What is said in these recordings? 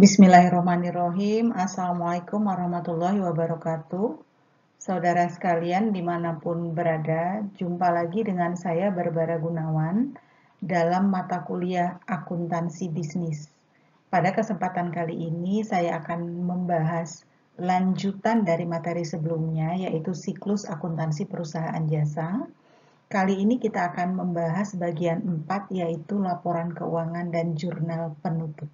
Bismillahirrahmanirrahim. Assalamualaikum warahmatullahi wabarakatuh. Saudara sekalian dimanapun berada, jumpa lagi dengan saya Barbara Gunawan dalam mata kuliah akuntansi bisnis. Pada kesempatan kali ini saya akan membahas lanjutan dari materi sebelumnya, yaitu siklus akuntansi perusahaan jasa. Kali ini kita akan membahas bagian 4, yaitu laporan keuangan dan jurnal penutup.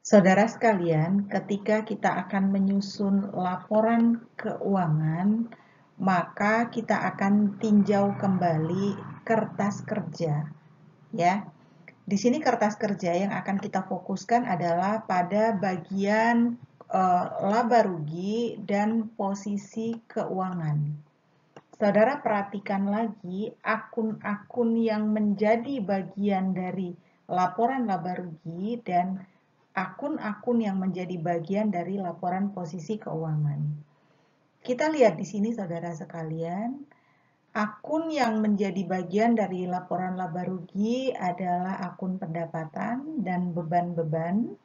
Saudara sekalian, ketika kita akan menyusun laporan keuangan, maka kita akan tinjau kembali kertas kerja, ya. Di sini kertas kerja yang akan kita fokuskan adalah pada bagian laba rugi dan posisi keuangan. Saudara perhatikan lagi akun-akun yang menjadi bagian dari laporan laba rugi dan akun-akun yang menjadi bagian dari laporan posisi keuangan. Kita lihat di sini saudara sekalian, akun yang menjadi bagian dari laporan laba rugi adalah akun pendapatan dan beban-beban.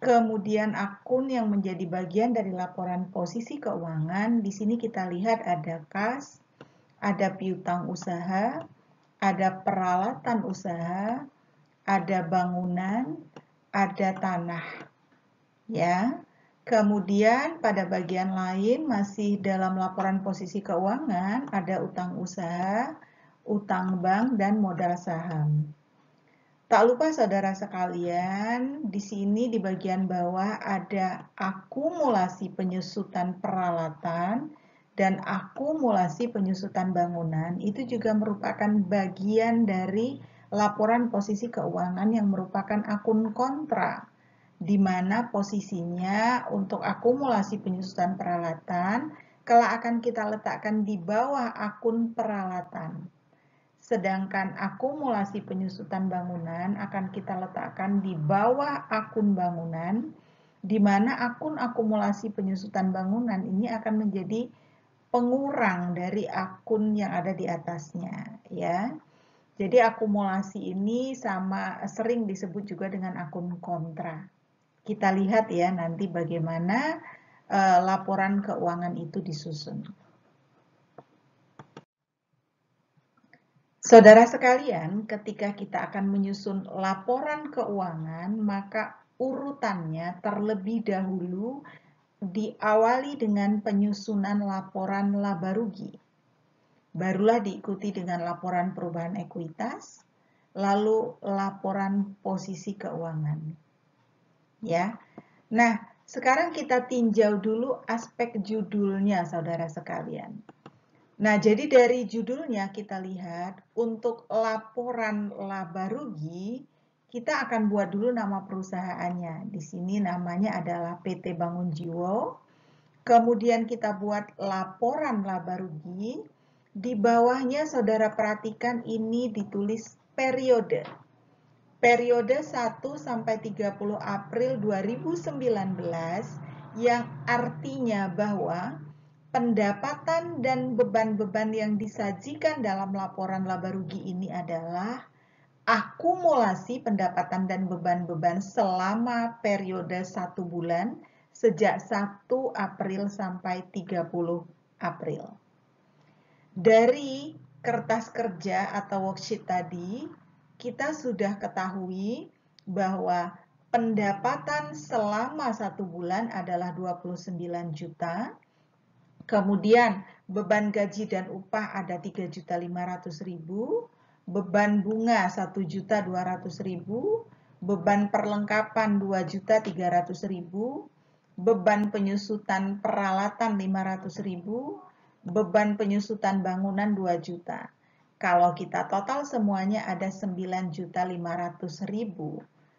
Kemudian akun yang menjadi bagian dari laporan posisi keuangan, di sini kita lihat ada kas, ada piutang usaha, ada peralatan usaha, ada bangunan, ada tanah, ya. Kemudian pada bagian lain masih dalam laporan posisi keuangan ada utang usaha, utang bank, dan modal saham. Tak lupa saudara sekalian, di sini di bagian bawah ada akumulasi penyusutan peralatan dan akumulasi penyusutan bangunan. Itu juga merupakan bagian dari laporan posisi keuangan yang merupakan akun kontra, di mana posisinya untuk akumulasi penyusutan peralatan kelak akan kita letakkan di bawah akun peralatan. Sedangkan akumulasi penyusutan bangunan akan kita letakkan di bawah akun bangunan, di mana akun akumulasi penyusutan bangunan ini akan menjadi pengurang dari akun yang ada di atasnya, ya. Jadi akumulasi ini sering disebut juga dengan akun kontra. Kita lihat ya nanti bagaimana laporan keuangan itu disusun. Saudara sekalian, ketika kita akan menyusun laporan keuangan, maka urutannya terlebih dahulu diawali dengan penyusunan laporan laba rugi. Barulah diikuti dengan laporan perubahan ekuitas, lalu laporan posisi keuangan. Ya. Nah, sekarang kita tinjau dulu aspek judulnya, saudara sekalian. Nah, jadi dari judulnya kita lihat untuk laporan laba rugi, kita akan buat dulu nama perusahaannya. Di sini namanya adalah PT Bangun Jiwo. Kemudian kita buat laporan laba rugi. Di bawahnya saudara perhatikan ini ditulis periode. Periode 1 sampai 30 April 2019 yang artinya bahwa pendapatan dan beban-beban yang disajikan dalam laporan laba rugi ini adalah akumulasi pendapatan dan beban-beban selama periode 1 bulan sejak 1 April sampai 30 April. Dari kertas kerja atau worksheet tadi, kita sudah ketahui bahwa pendapatan selama 1 bulan adalah 29 juta. Kemudian beban gaji dan upah ada 3.500.000, beban bunga 1.200.000, beban perlengkapan 2.300.000, beban penyusutan peralatan 500.000, beban penyusutan bangunan 2 juta. Kalau kita total semuanya ada 9.500.000.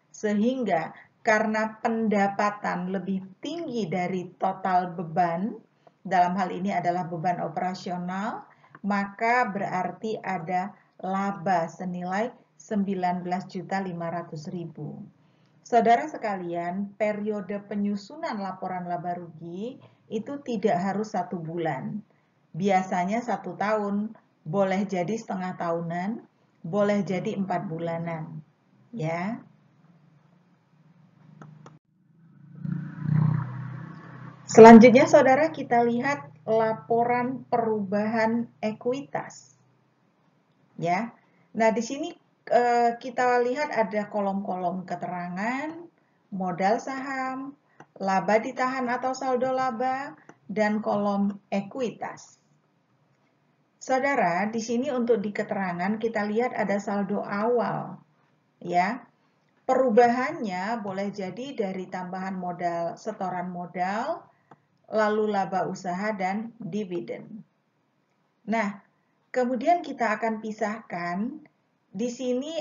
Sehingga karena pendapatan lebih tinggi dari total beban, dalam hal ini adalah beban operasional, maka berarti ada laba senilai 19.500.000. Saudara sekalian, periode penyusunan laporan laba rugi itu tidak harus 1 bulan. Biasanya 1 tahun, boleh jadi setengah tahunan, boleh jadi 4 bulanan. ya. Selanjutnya saudara kita lihat laporan perubahan ekuitas. Ya. Nah, di sini kita lihat ada kolom-kolom keterangan, modal saham, laba ditahan atau saldo laba, dan kolom ekuitas. Saudara, di sini untuk di keterangan kita lihat ada saldo awal. Ya. Perubahannya boleh jadi dari tambahan modal, setoran modal, lalu laba usaha dan dividen. Nah, kemudian kita akan pisahkan di sini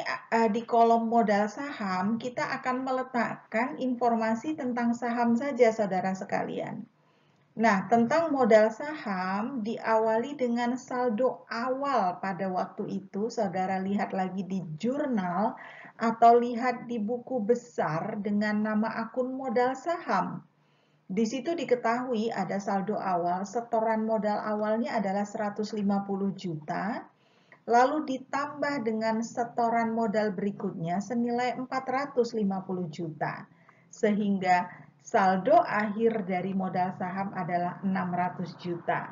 di kolom modal saham kita akan meletakkan informasi tentang saham saja saudara sekalian. Nah, tentang modal saham diawali dengan saldo awal pada waktu itu, saudara lihat lagi di jurnal atau lihat di buku besar dengan nama akun modal saham. Di situ diketahui ada saldo awal, setoran modal awalnya adalah 150 juta, lalu ditambah dengan setoran modal berikutnya senilai 450 juta. Sehingga saldo akhir dari modal saham adalah 600 juta.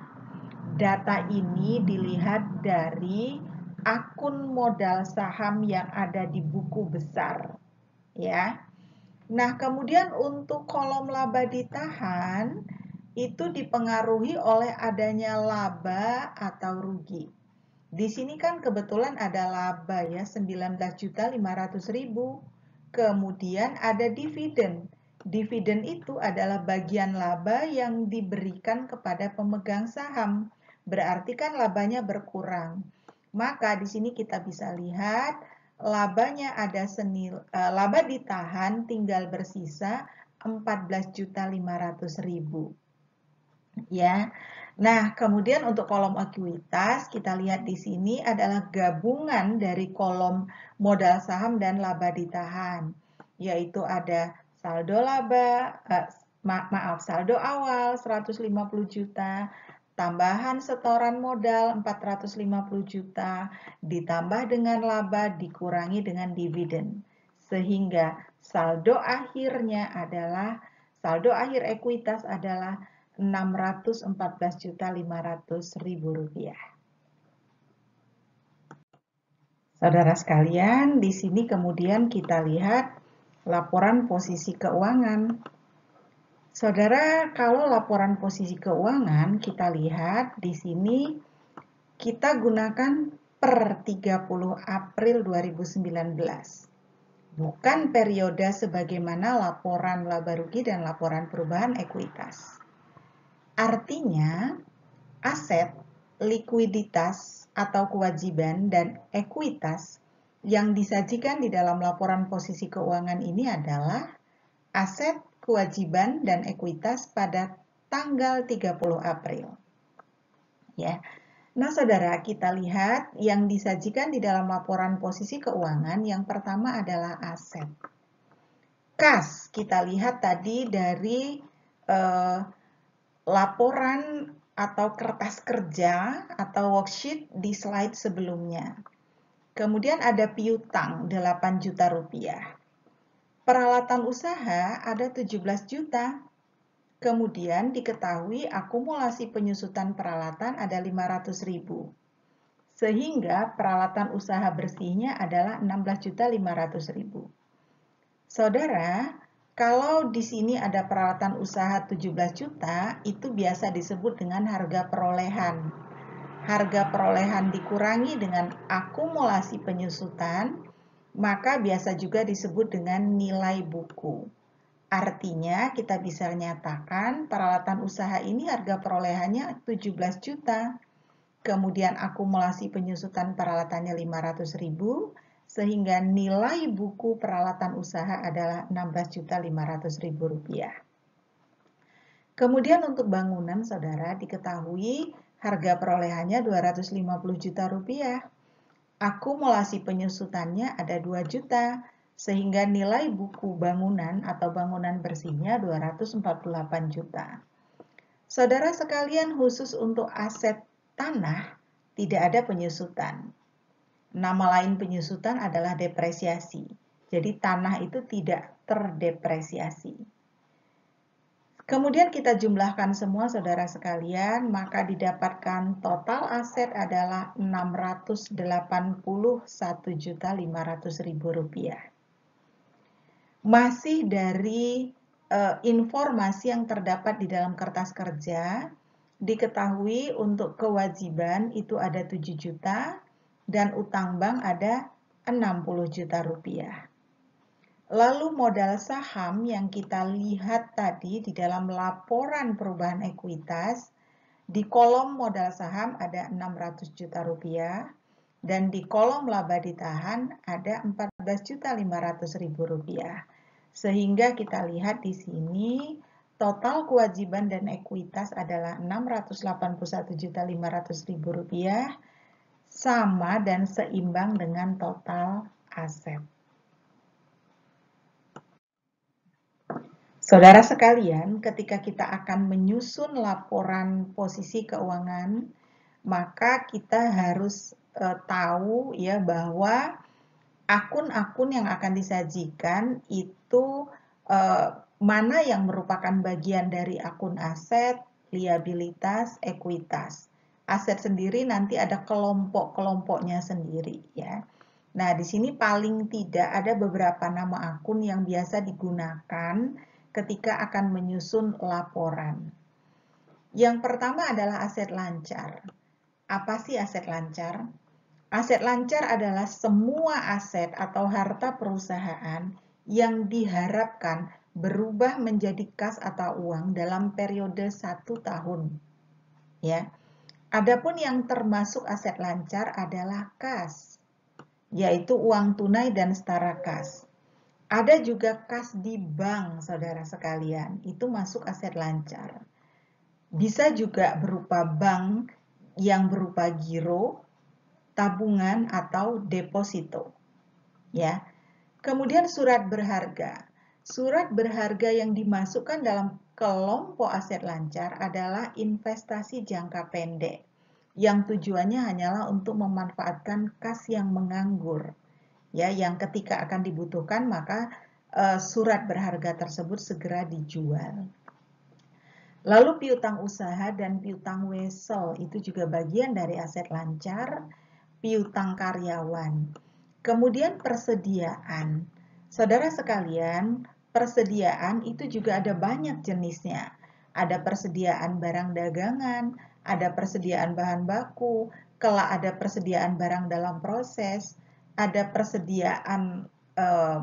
Data ini dilihat dari akun modal saham yang ada di buku besar, ya. Nah, kemudian untuk kolom laba ditahan itu dipengaruhi oleh adanya laba atau rugi. Di sini kan kebetulan ada laba ya 19.500.000. Kemudian ada dividen. Dividen itu adalah bagian laba yang diberikan kepada pemegang saham. Berarti kan labanya berkurang. Maka di sini kita bisa lihat labanya ada laba ditahan tinggal bersisa 14.500.000. Ya. Nah, kemudian untuk kolom ekuitas kita lihat di sini adalah gabungan dari kolom modal saham dan laba ditahan, yaitu ada saldo laba saldo awal 150 juta, tambahan setoran modal 450 juta, ditambah dengan laba dikurangi dengan dividen. Sehingga saldo akhirnya adalah, saldo akhir ekuitas adalah 614.500.000 rupiah. Saudara sekalian, di sini kemudian kita lihat laporan posisi keuangan. Saudara, kalau laporan posisi keuangan kita lihat di sini kita gunakan per 30 April 2019. Bukan periode sebagaimana laporan laba rugi dan laporan perubahan ekuitas. Artinya, aset, likuiditas atau kewajiban dan ekuitas yang disajikan di dalam laporan posisi keuangan ini adalah aset, kewajiban, dan ekuitas pada tanggal 30 April. Ya. Nah, saudara, kita lihat yang disajikan di dalam laporan posisi keuangan yang pertama adalah aset. Kas, kita lihat tadi dari laporan atau kertas kerja atau worksheet di slide sebelumnya. Kemudian ada piutang 8 juta rupiah. Peralatan usaha ada 17 juta. Kemudian diketahui akumulasi penyusutan peralatan ada 500.000. Sehingga peralatan usaha bersihnya adalah 16.500.000. Saudara, kalau di sini ada peralatan usaha 17 juta, itu biasa disebut dengan harga perolehan. Harga perolehan dikurangi dengan akumulasi penyusutan, maka biasa juga disebut dengan nilai buku. Artinya kita bisa nyatakan peralatan usaha ini harga perolehannya 17 juta. Kemudian akumulasi penyusutan peralatannya 500.000, sehingga nilai buku peralatan usaha adalah 16.500.000 rupiah. Kemudian untuk bangunan, saudara, diketahui harga perolehannya 250 juta rupiah. Akumulasi penyusutannya ada 2 juta, sehingga nilai buku bangunan atau bangunan bersihnya 248 juta. Saudara sekalian, khusus untuk aset tanah tidak ada penyusutan. Nama lain penyusutan adalah depresiasi. Jadi tanah itu tidak terdepresiasi. Kemudian kita jumlahkan semua saudara sekalian, maka didapatkan total aset adalah Rp681.500.000. Masih dari informasi yang terdapat di dalam kertas kerja, diketahui untuk kewajiban itu ada 7 juta dan utang bank ada 60 juta rupiah. Lalu modal saham yang kita lihat tadi di dalam laporan perubahan ekuitas, di kolom modal saham ada 600 juta rupiah dan di kolom laba ditahan ada 14.500.000 rupiah. Sehingga kita lihat di sini total kewajiban dan ekuitas adalah 681.500.000 rupiah, sama dan seimbang dengan total aset. Saudara sekalian, ketika kita akan menyusun laporan posisi keuangan, maka kita harus tahu ya bahwa akun-akun yang akan disajikan itu mana yang merupakan bagian dari akun aset, liabilitas, ekuitas. Aset sendiri nanti ada kelompok-kelompoknya sendiri ya. Nah, di sini paling tidak ada beberapa nama akun yang biasa digunakan ketika akan menyusun laporan. Yang pertama adalah aset lancar. Apa sih aset lancar? Aset lancar adalah semua aset atau harta perusahaan yang diharapkan berubah menjadi kas atau uang dalam periode 1 tahun. Ya. Adapun yang termasuk aset lancar adalah kas, yaitu uang tunai dan setara kas. Ada juga kas di bank, saudara sekalian, itu masuk aset lancar. Bisa juga berupa bank yang berupa giro, tabungan, atau deposito. Ya. Kemudian surat berharga. Surat berharga yang dimasukkan dalam kelompok aset lancar adalah investasi jangka pendek, yang tujuannya hanyalah untuk memanfaatkan kas yang menganggur. Ya, yang ketika akan dibutuhkan maka surat berharga tersebut segera dijual. Lalu piutang usaha dan piutang wesel itu juga bagian dari aset lancar, piutang karyawan. Kemudian persediaan. Saudara sekalian, persediaan itu juga ada banyak jenisnya. Ada persediaan barang dagangan, ada persediaan bahan baku, kelak ada persediaan barang dalam proses, ada persediaan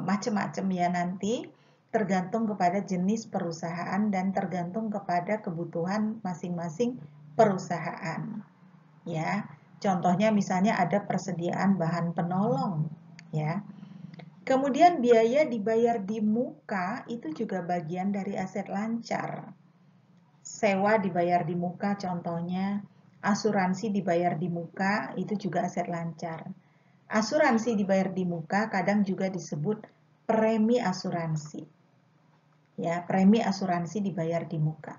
macam-macam ya nanti, tergantung kepada jenis perusahaan dan tergantung kepada kebutuhan masing-masing perusahaan. Ya, contohnya misalnya ada persediaan bahan penolong, ya. Kemudian biaya dibayar di muka itu juga bagian dari aset lancar. Sewa dibayar di muka contohnya, asuransi dibayar di muka itu juga aset lancar. Asuransi dibayar di muka kadang juga disebut premi asuransi. Ya, premi asuransi dibayar di muka.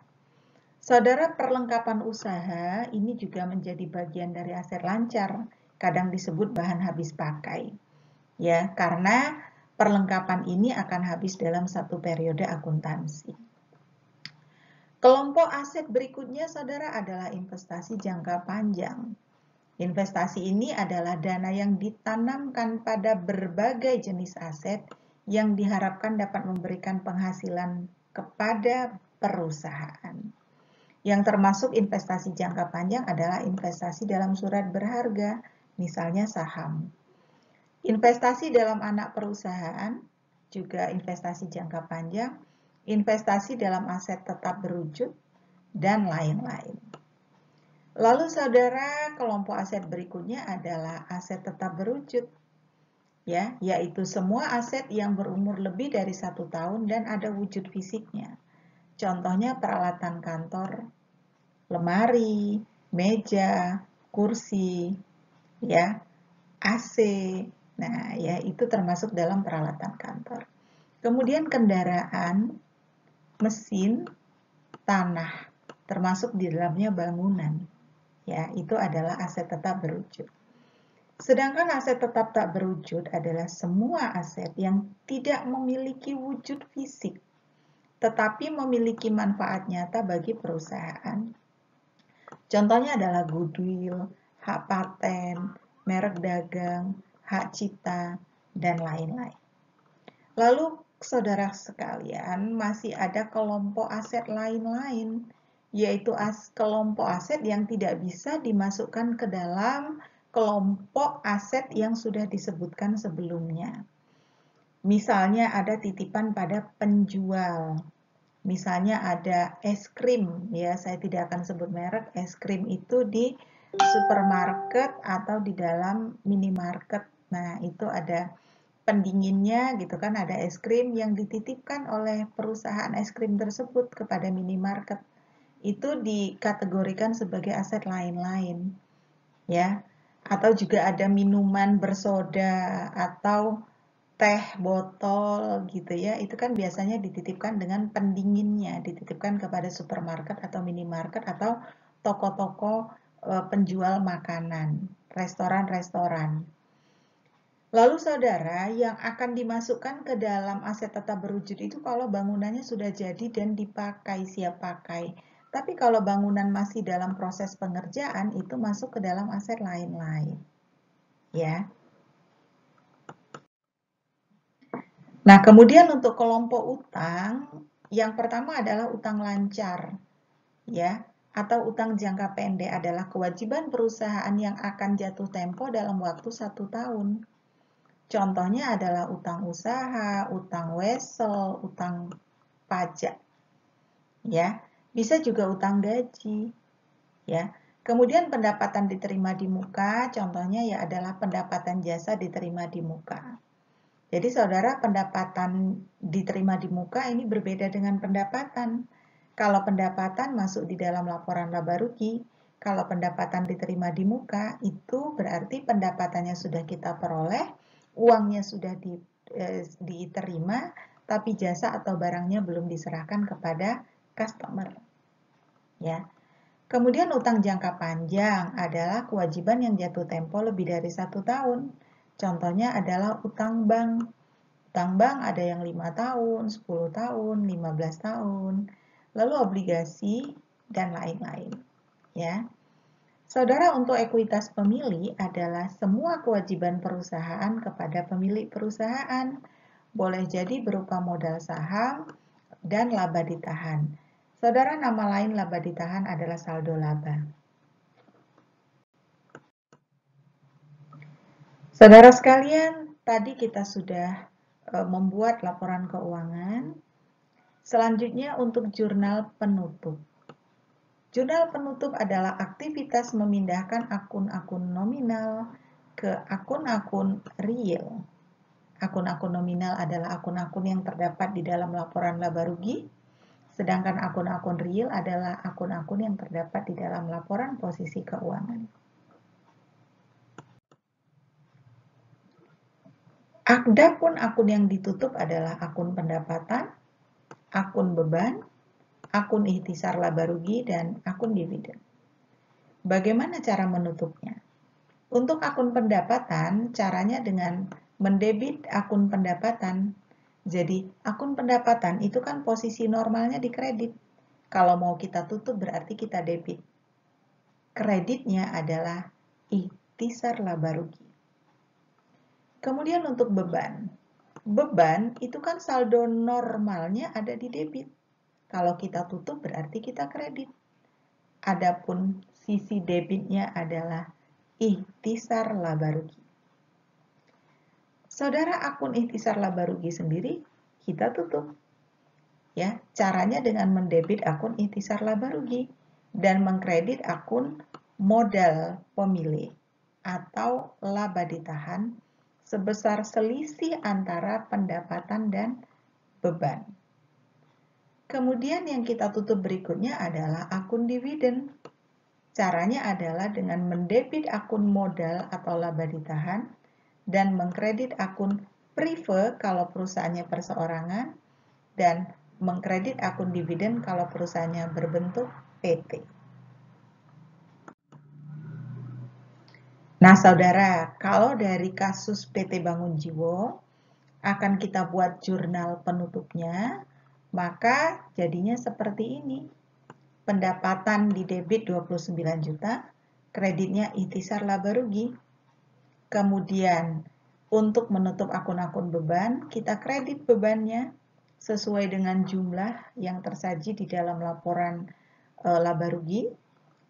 Saudara, perlengkapan usaha ini juga menjadi bagian dari aset lancar, kadang disebut bahan habis pakai. Ya, karena perlengkapan ini akan habis dalam satu periode akuntansi. Kelompok aset berikutnya, saudara, adalah investasi jangka panjang. Investasi ini adalah dana yang ditanamkan pada berbagai jenis aset yang diharapkan dapat memberikan penghasilan kepada perusahaan. Yang termasuk investasi jangka panjang adalah investasi dalam surat berharga, misalnya saham. Investasi dalam anak perusahaan, juga investasi jangka panjang, investasi dalam aset tetap berwujud, dan lain-lain. Lalu saudara, kelompok aset berikutnya adalah aset tetap berwujud, ya, yaitu semua aset yang berumur lebih dari 1 tahun dan ada wujud fisiknya. Contohnya peralatan kantor, lemari, meja, kursi, ya, AC. Nah, ya itu termasuk dalam peralatan kantor. Kemudian kendaraan, mesin, tanah, termasuk di dalamnya bangunan. Ya, itu adalah aset tetap berwujud. Sedangkan aset tetap tak berwujud adalah semua aset yang tidak memiliki wujud fisik, tetapi memiliki manfaat nyata bagi perusahaan. Contohnya adalah goodwill, hak paten, merek dagang, hak cipta, dan lain-lain. Lalu, saudara sekalian, masih ada kelompok aset lain-lain, yaitu kelompok aset yang tidak bisa dimasukkan ke dalam kelompok aset yang sudah disebutkan sebelumnya. Misalnya ada titipan pada penjual. Misalnya ada es krim, ya saya tidak akan sebut merek, es krim itu di supermarket atau di dalam minimarket. Nah, itu ada pendinginnya gitu kan, ada es krim yang dititipkan oleh perusahaan es krim tersebut kepada minimarket. Itu dikategorikan sebagai aset lain-lain, ya. Atau juga ada minuman bersoda atau teh botol gitu ya, itu kan biasanya dititipkan dengan pendinginnya, dititipkan kepada supermarket atau minimarket atau toko-toko penjual makanan, restoran-restoran. Lalu saudara, yang akan dimasukkan ke dalam aset tetap berwujud itu kalau bangunannya sudah jadi dan dipakai, siap pakai. Tapi kalau bangunan masih dalam proses pengerjaan, itu masuk ke dalam aset lain-lain. Ya. Nah, kemudian untuk kelompok utang, yang pertama adalah utang lancar, ya, atau utang jangka pendek adalah kewajiban perusahaan yang akan jatuh tempo dalam waktu 1 tahun. Contohnya adalah utang usaha, utang wesel, utang pajak, ya. Bisa juga utang gaji, ya. Kemudian pendapatan diterima di muka, contohnya ya adalah pendapatan jasa diterima di muka. Jadi saudara, pendapatan diterima di muka ini berbeda dengan pendapatan. Kalau pendapatan masuk di dalam laporan laba rugi, kalau pendapatan diterima di muka, itu berarti pendapatannya sudah kita peroleh, uangnya sudah diterima, tapi jasa atau barangnya belum diserahkan kepada customer. Ya. Kemudian utang jangka panjang adalah kewajiban yang jatuh tempo lebih dari 1 tahun. Contohnya adalah utang bank. Utang bank ada yang 5 tahun, 10 tahun, 15 tahun, lalu obligasi, dan lain-lain. Ya. Saudara, untuk ekuitas pemilih adalah semua kewajiban perusahaan kepada pemilik perusahaan. Boleh jadi berupa modal saham dan laba ditahan. Saudara, nama lain laba ditahan adalah saldo laba. Saudara sekalian, tadi kita sudah membuat laporan keuangan. Selanjutnya untuk jurnal penutup. Jurnal penutup adalah aktivitas memindahkan akun-akun nominal ke akun-akun real. Akun-akun nominal adalah akun-akun yang terdapat di dalam laporan laba rugi, sedangkan akun-akun real adalah akun-akun yang terdapat di dalam laporan posisi keuangan. Adapun akun yang ditutup adalah akun pendapatan, akun beban, akun ikhtisar laba rugi, dan akun dividen. Bagaimana cara menutupnya? Untuk akun pendapatan, caranya dengan mendebit akun pendapatan. Jadi, akun pendapatan itu kan posisi normalnya di kredit. Kalau mau kita tutup berarti kita debit. Kreditnya adalah ikhtisar laba rugi. Kemudian untuk beban. Beban itu kan saldo normalnya ada di debit. Kalau kita tutup berarti kita kredit. Adapun sisi debitnya adalah ikhtisar laba rugi. Saudara, akun ikhtisar laba rugi sendiri kita tutup. Ya, caranya dengan mendebit akun ikhtisar laba rugi dan mengkredit akun modal pemilik atau laba ditahan sebesar selisih antara pendapatan dan beban. Kemudian yang kita tutup berikutnya adalah akun dividen. Caranya adalah dengan mendebit akun modal atau laba ditahan dan mengkredit akun prefer kalau perusahaannya perseorangan dan mengkredit akun dividen kalau perusahaannya berbentuk PT. Nah, saudara, kalau dari kasus PT Bangun Jiwo, akan kita buat jurnal penutupnya, maka jadinya seperti ini. Pendapatan di debit 29 juta, kreditnya ikhtisar laba rugi. Kemudian, untuk menutup akun-akun beban, kita kredit bebannya sesuai dengan jumlah yang tersaji di dalam laporan laba rugi.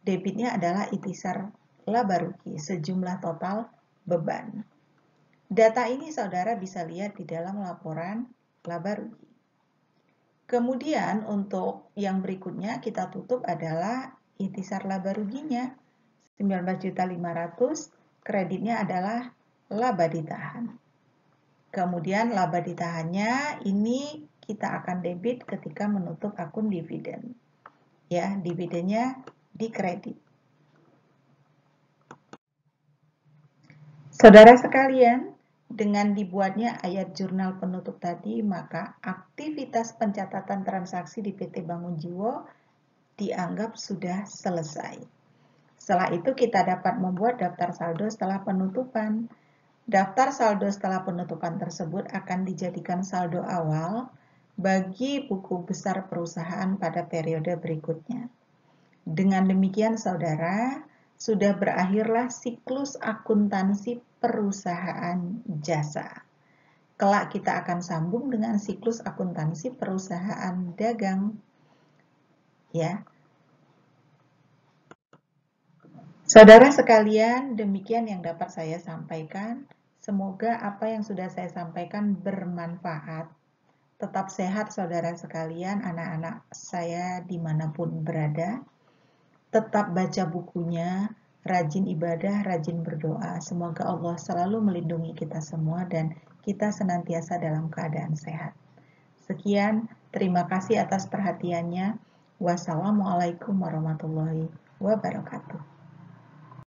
Debitnya adalah ikhtisar laba rugi sejumlah total beban. Data ini saudara bisa lihat di dalam laporan laba rugi. Kemudian untuk yang berikutnya kita tutup adalah ikhtisar laba ruginya 19.500.000, kreditnya adalah laba ditahan. Kemudian laba ditahannya ini kita akan debit ketika menutup akun dividen. Ya, dividennya dikredit. Saudara sekalian, dengan dibuatnya ayat jurnal penutup tadi, maka aktivitas pencatatan transaksi di PT Bangun Jiwo dianggap sudah selesai. Setelah itu kita dapat membuat daftar saldo setelah penutupan. Daftar saldo setelah penutupan tersebut akan dijadikan saldo awal bagi buku besar perusahaan pada periode berikutnya. Dengan demikian, saudara, sudah berakhirlah siklus akuntansi perusahaan jasa. Kelak kita akan sambung dengan siklus akuntansi perusahaan dagang. Ya. Saudara sekalian, demikian yang dapat saya sampaikan. Semoga apa yang sudah saya sampaikan bermanfaat. Tetap sehat saudara sekalian, anak-anak saya dimanapun berada. Tetap baca bukunya, rajin ibadah, rajin berdoa. Semoga Allah selalu melindungi kita semua dan kita senantiasa dalam keadaan sehat. Sekian, terima kasih atas perhatiannya. Wassalamualaikum warahmatullahi wabarakatuh.